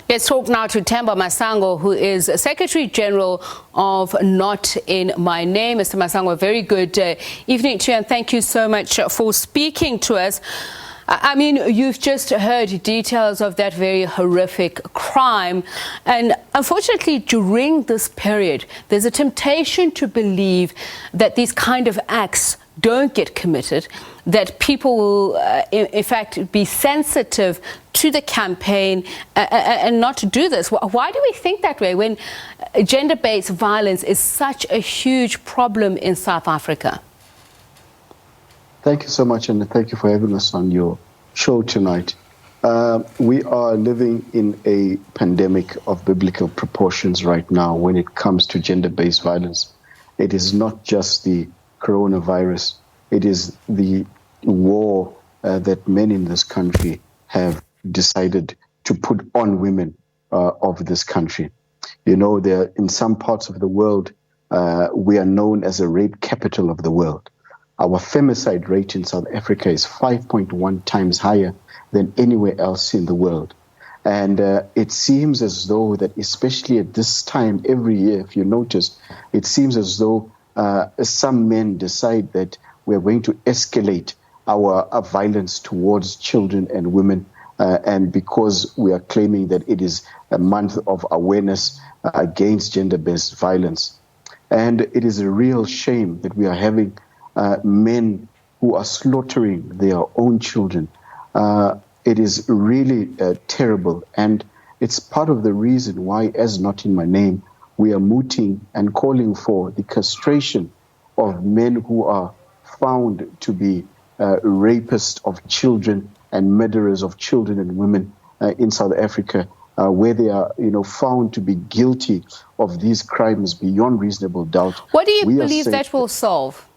Let's talk now to Themba Masango, who is Secretary General of Not In My Name. Mr. Masango, a very good evening to you, and thank you so much for speaking to us. I mean, you've just heard details of that very horrific crime. And unfortunately, during this period, there's a temptation to believe that these kind of acts don't get committed, that people will, in fact, be sensitive to the campaign and not to do this. Why do we think that way when gender-based violence is such a huge problem in South Africa? Thank you so much, and thank you for having us on your show tonight. We are living in a pandemic of biblical proportions right now when it comes to gender-based violence. It is not just the coronavirus. It is the war that men in this country have decided to put on women of this country. You know, in some parts of the world, we are known as a rape capital of the world. Our femicide rate in South Africa is 5.1 times higher than anywhere else in the world. And it seems as though that, especially at this time every year, if you notice, it seems as though some men decide that we're going to escalate our violence towards children and women. And because we are claiming that it is a month of awareness against gender-based violence. And it is a real shame that we are having men who are slaughtering their own children. It is really terrible. And it's part of the reason why, as Not In My Name, we are mooting and calling for the castration of men who are found to be rapists of children and murderers of children and women in South Africa, where they are, found to be guilty of these crimes beyond reasonable doubt. What do you believe that will solve?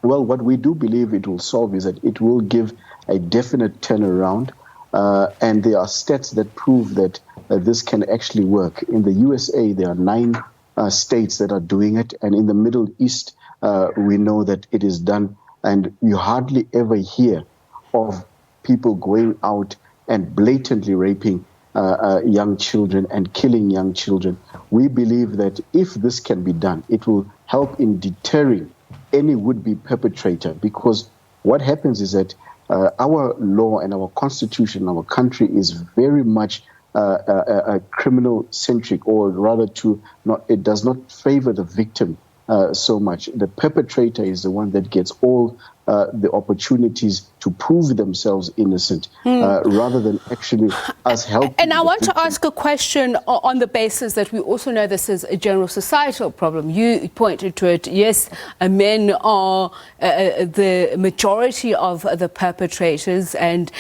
Well, what we do believe it will solve is that it will give a definite turnaround, and there are stats that prove that this can actually work. In the USA, there are 9 states that are doing it, and in the Middle East, we know that it is done, and you hardly ever hear of people going out and blatantly raping young children and killing young children. We believe that if this can be done, it will help in deterring any would-be perpetrator, because what happens is that our law and our constitution, our country is very much criminal-centric, or rather it does not favor the victim so much. The perpetrator is the one that gets all the opportunities to prove themselves innocent, rather than actually us helping. And I want to ask a question on the basis that we also know this is a general societal problem. You pointed to it. Yes, men are the majority of the perpetrators, and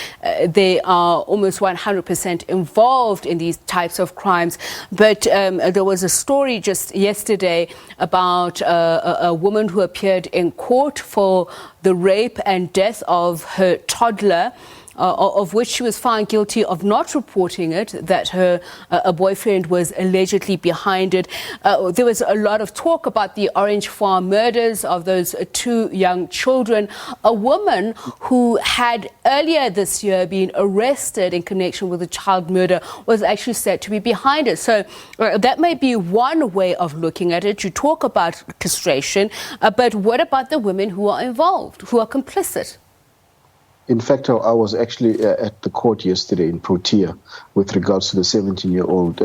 they are almost 100% involved in these types of crimes. But there was a story just yesterday about a woman who appeared in court for the rape and death of her toddler, of which she was found guilty of not reporting it, that her boyfriend was allegedly behind it. There was a lot of talk about the Orange Farm murders of those 2 young children. A woman who had earlier this year been arrested in connection with a child murder was actually said to be behind it. So that may be one way of looking at it. You talk about castration, but what about the women who are involved, who are complicit? In fact, I was actually at the court yesterday in Protea with regards to the 17-year-old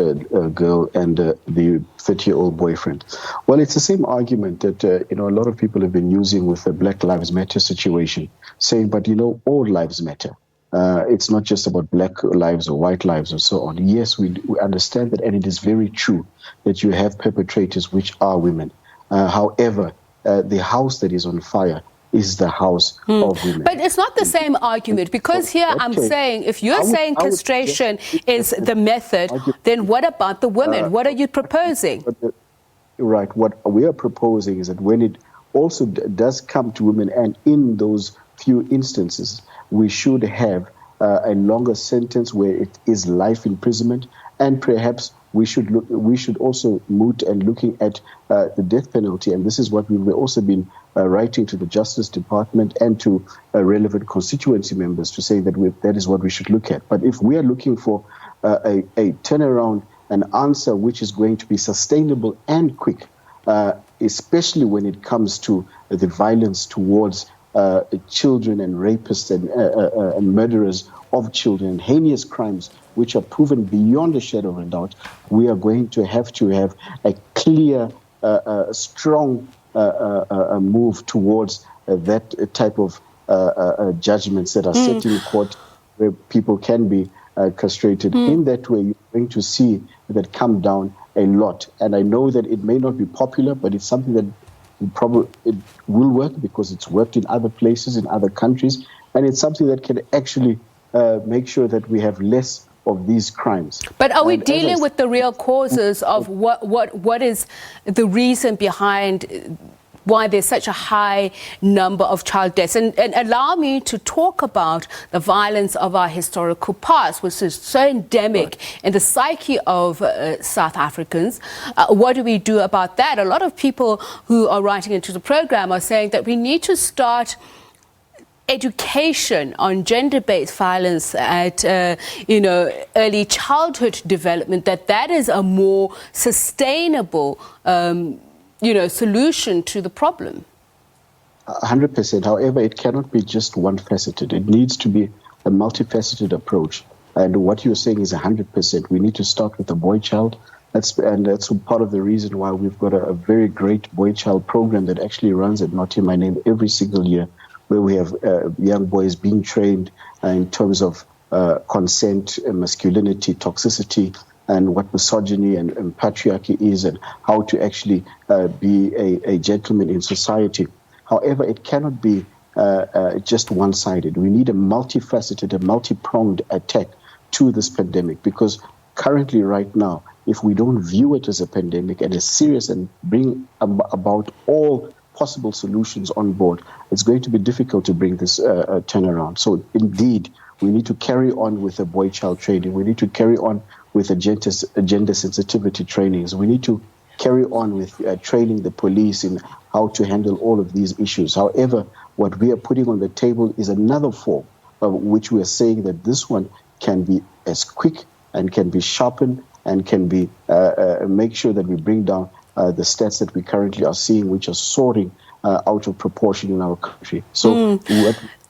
girl and the 30-year-old boyfriend. Well, it's the same argument that a lot of people have been using with the Black Lives Matter situation, saying, but all lives matter. It's not just about black lives or white lives or so on. Yes, we understand that, and it is very true that you have perpetrators which are women. However, the house that is on fire is the house of women. But it's not the same argument, because here I'm saying, if you're saying castration is the method, then what about the women? What are you proposing? Right. What we are proposing is that when it also does come to women, and in those few instances, we should have a longer sentence where it is life imprisonment, and perhaps we should also moot and looking at the death penalty. And this is what we've also been writing to the Justice Department and to relevant constituency members to say that that is what we should look at. But if we are looking for a turnaround, an answer which is going to be sustainable and quick, especially when it comes to the violence towards children and rapists and murderers of children, heinous crimes which are proven beyond a shadow of a doubt. We are going to have a clear, strong move towards that type of judgments that are set in court where people can be castrated. In that way, you're going to see that come down a lot. And I know that it may not be popular, but it's something that it will work because it's worked in other places, in other countries, and it's something that can actually make sure that we have less of these crimes. But are we dealing with the real causes of what is the reason behind why there's such a high number of child deaths? And allow me to talk about the violence of our historical past, which is so endemic in the psyche of South Africans. What do we do about that? A lot of people who are writing into the program are saying that we need to start education on gender-based violence at early childhood development, that is a more sustainable solution to the problem. 100%. However, it cannot be just one-faceted. It needs to be a multifaceted approach. And what you're saying is 100%. We need to start with the boy child. That's part of the reason why we've got a very great boy child program that actually runs at Not In My Name every single year, where we have young boys being trained in terms of consent, masculinity, toxicity, and what misogyny and patriarchy is, and how to actually be a gentleman in society. However, it cannot be just one-sided. We need a multifaceted, a multi-pronged attack to this pandemic, because currently, right now, if we don't view it as a pandemic and as serious and bring about all possible solutions on board, it's going to be difficult to bring this turnaround. So indeed, we need to carry on with the boy-child training. We need to carry on with the gender sensitivity trainings. We need to carry on with training the police in how to handle all of these issues. However, what we are putting on the table is another form of which we are saying that this one can be as quick and can be sharpened and can be make sure that we bring down the stats that we currently are seeing, which are soaring out of proportion in our country. So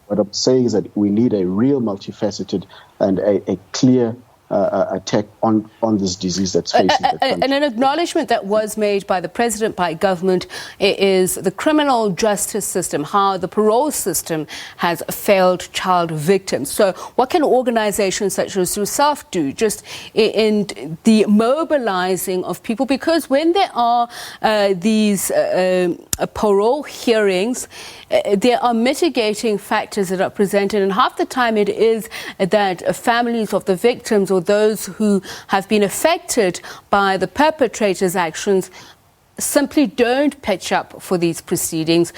what I'm saying is that we need a real multifaceted and a clear attack on this disease that's facing the country. And an acknowledgement that was made by the president, by government, is the criminal justice system, how the parole system has failed child victims. So what can organizations such as yourself do just in the mobilizing of people? Because when there are these parole hearings, there are mitigating factors that are presented, and half the time it is that families of the victims or those who have been affected by the perpetrator's actions simply don't pitch up for these proceedings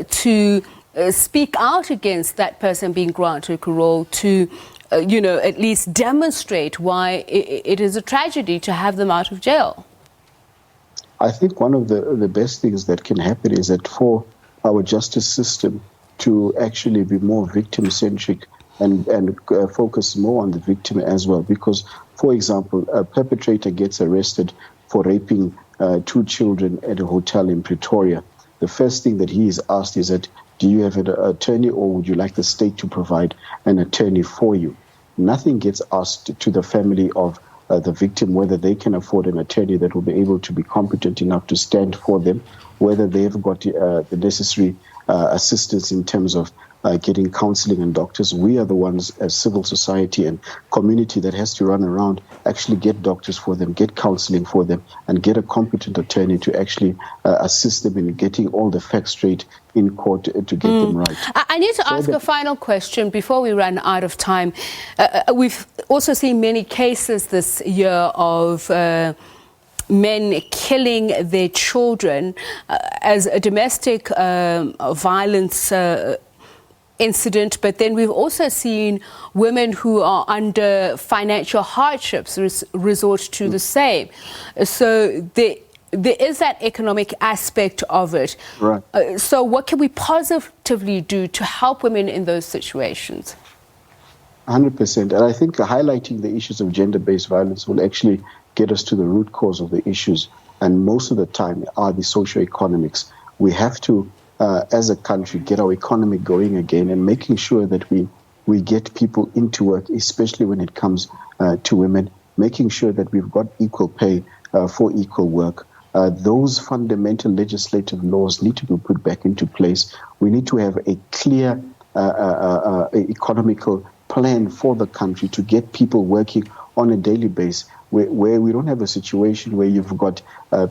to speak out against that person being granted parole, to at least demonstrate why it is a tragedy to have them out of jail. I think one of the best things that can happen is that for our justice system to actually be more victim-centric and focus more on the victim as well. Because, for example, a perpetrator gets arrested for raping 2 children at a hotel in Pretoria. The first thing that he is asked is that, do you have an attorney, or would you like the state to provide an attorney for you? Nothing gets asked to the family of the victim, whether they can afford an attorney that will be able to be competent enough to stand for them, whether they've got the necessary assistance in terms of getting counseling and doctors. We are the ones as civil society and community that has to run around, actually get doctors for them, get counseling for them, and get a competent attorney to actually assist them in getting all the facts straight in court to get them right. I need to ask a final question before we run out of time. We've also seen many cases this year of men killing their children as a domestic violence incident, but then we've also seen women who are under financial hardships resort to the same. So there is that economic aspect of it. Right. So what can we positively do to help women in those situations? 100%. And I think highlighting the issues of gender-based violence will actually get us to the root cause of the issues. And most of the time are the socioeconomics. We have to, as a country, get our economy going again and making sure that we get people into work, especially when it comes to women, making sure that we've got equal pay for equal work. Those fundamental legislative laws need to be put back into place. We need to have a clear economical plan for the country to get people working on a daily basis, where we don't have a situation where you've got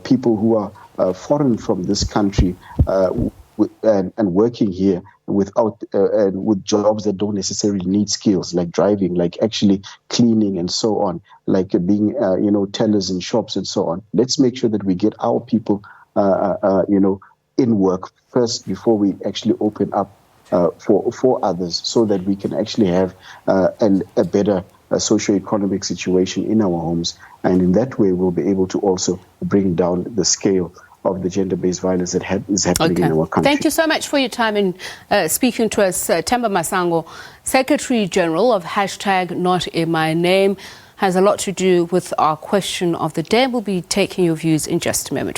people who are foreign from this country and working here without and with jobs that don't necessarily need skills, like driving, like actually cleaning and so on, like being tellers in shops and so on. Let's make sure that we get our people in work first before we actually open up for others, so that we can actually have a better socioeconomic situation in our homes. And in that way, we'll be able to also bring down the scale of the gender-based violence that is happening in our country. Thank you so much for your time in speaking to us. Themba Masango, Secretary General of #NotInMyName, has a lot to do with our question of the day. We'll be taking your views in just a moment.